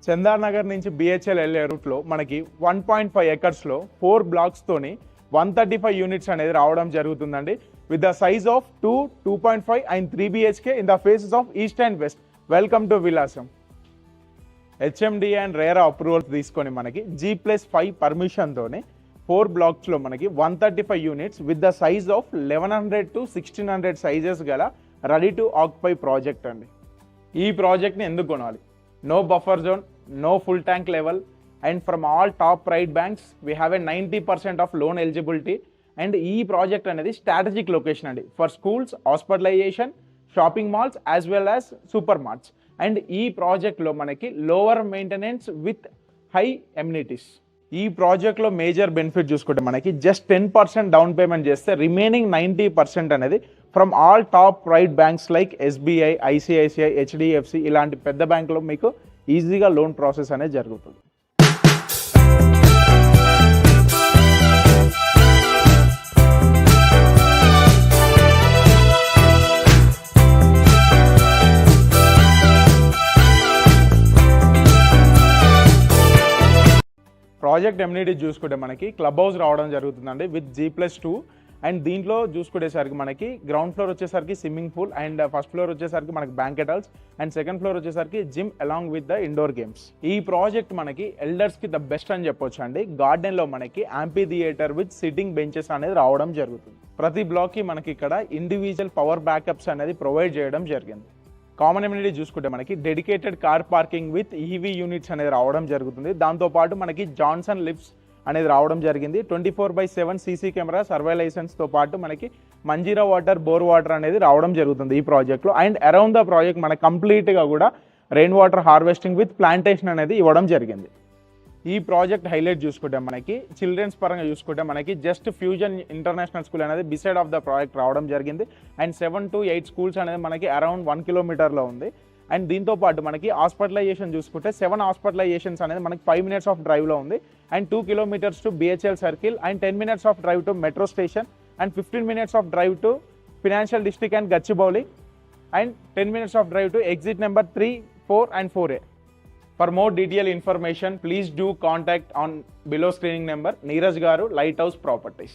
చందార్ నగర్ నుంచి బిహెచ్ఎల్ వెళ్ళే రూట్లో మనకి 1.5 ఎకర్స్లో 4 బ్లాక్స్తోని 135 యూనిట్స్ అనేది రావడం జరుగుతుందండి. With the size of 2, 2.5 and 3 BHK in the faces of east and west. Welcome to Vilasam. HMD and RERA approvals తీసుకొని మనకి G+5 పర్మిషన్తోనే 4 బ్లాక్స్లో మనకి 135 units with the size of 1100 to 1600 sizes గల రెడీ టు ఆక్యుపై ప్రాజెక్ట్ అండి. ఈ ప్రాజెక్ట్ని ఎందుకు కొనాలి? No buffer zone, no full tank level, and from all top right banks we have a 90% of loan eligibility. And ee project anedi strategic location andi for schools, hospitalization, shopping malls as well as supermarts. And ee project lo manaki lower maintenance with high amenities. ఈ ప్రాజెక్ట్లో major benefit చూసుకుంటే మనకి just 10% down payment చేస్తే remaining 90% అనేది from all top right banks like SBI, ICICI, HDFC ఇలాంటి పెద్ద బ్యాంకులో మీకు ఈజీగా లోన్ ప్రాసెస్ అనేది జరుగుతుంది. ప్రాజెక్ట్ ఎమ్యూనిటీ చూసుకుంటే మనకి క్లబ్ హౌస్ రావడం జరుగుతుందండి విత్ G+2. అండ్ దీంట్లో చూసుకునేసరికి మనకి గ్రౌండ్ ఫ్లోర్ వచ్చేసరికి swimming pool, and first floor వచ్చేసరికి మనకి banquet halls, and second floor వచ్చేసరికి gym along with the indoor games. ఈ ప్రాజెక్ట్ మనకి ఎల్డర్స్కి ద బెస్ట్ అని చెప్పొచ్చు అండి. గార్డెన్లో మనకి amphitheatre with sitting benches అనేది రావడం జరుగుతుంది. ప్రతి బ్లాక్కి మనకి ఇక్కడ ఇండివిజువల్ పవర్ బ్యాకప్స్ అనేది ప్రొవైడ్ చేయడం జరిగింది. కామన్ ఎమ్యూనిటీ చూసుకుంటే మనకి dedicated car parking with EV units అనేది రావడం జరుగుతుంది. దాంతోపాటు మనకి జాన్సన్ లిఫ్ట్స్ అనేది రావడం జరిగింది. 24/7 CC కెమెరా, సర్వేలైసెన్స్తో పాటు మనకి మంజీరా వాటర్, బోర్ వాటర్ అనేది రావడం జరుగుతుంది ఈ ప్రాజెక్ట్లో. అండ్ అరౌండ్ ద ప్రాజెక్ట్ మనకి కంప్లీట్గా కూడా rain water harvesting with plantation అనేది ఇవ్వడం జరిగింది. ఈ ప్రాజెక్ట్ హైలైట్ చూసుకుంటే మనకి చిల్డ్రన్స్ పరంగా చూసుకుంటే మనకి జస్ట్ ఫ్యూజన్ ఇంటర్నేషనల్ స్కూల్ అనేది బిసైడ్ ఆఫ్ ద ప్రాజెక్ట్ రావడం జరిగింది. అండ్ 7 to 8 స్కూల్స్ అనేది మనకి అరౌండ్ 1 కిలోమీటర్లో ఉంది. అండ్ దీంతో పాటు మనకి హాస్పిటలైజేషన్ చూసుకుంటే 7 హాస్పిటలైజేషన్స్ అనేది మనకి 5 minutes ఆఫ్ డ్రైవ్లో ఉంది. And 2 kilometers to BHL circle, and 10 minutes of drive to metro station, and 15 minutes of drive to financial district and Gachibowli, and 10 minutes of drive to exit number 3, 4 and 4A. For more detailed information, please do contact on below screening number Neeraj Garu, Lighthouse Properties.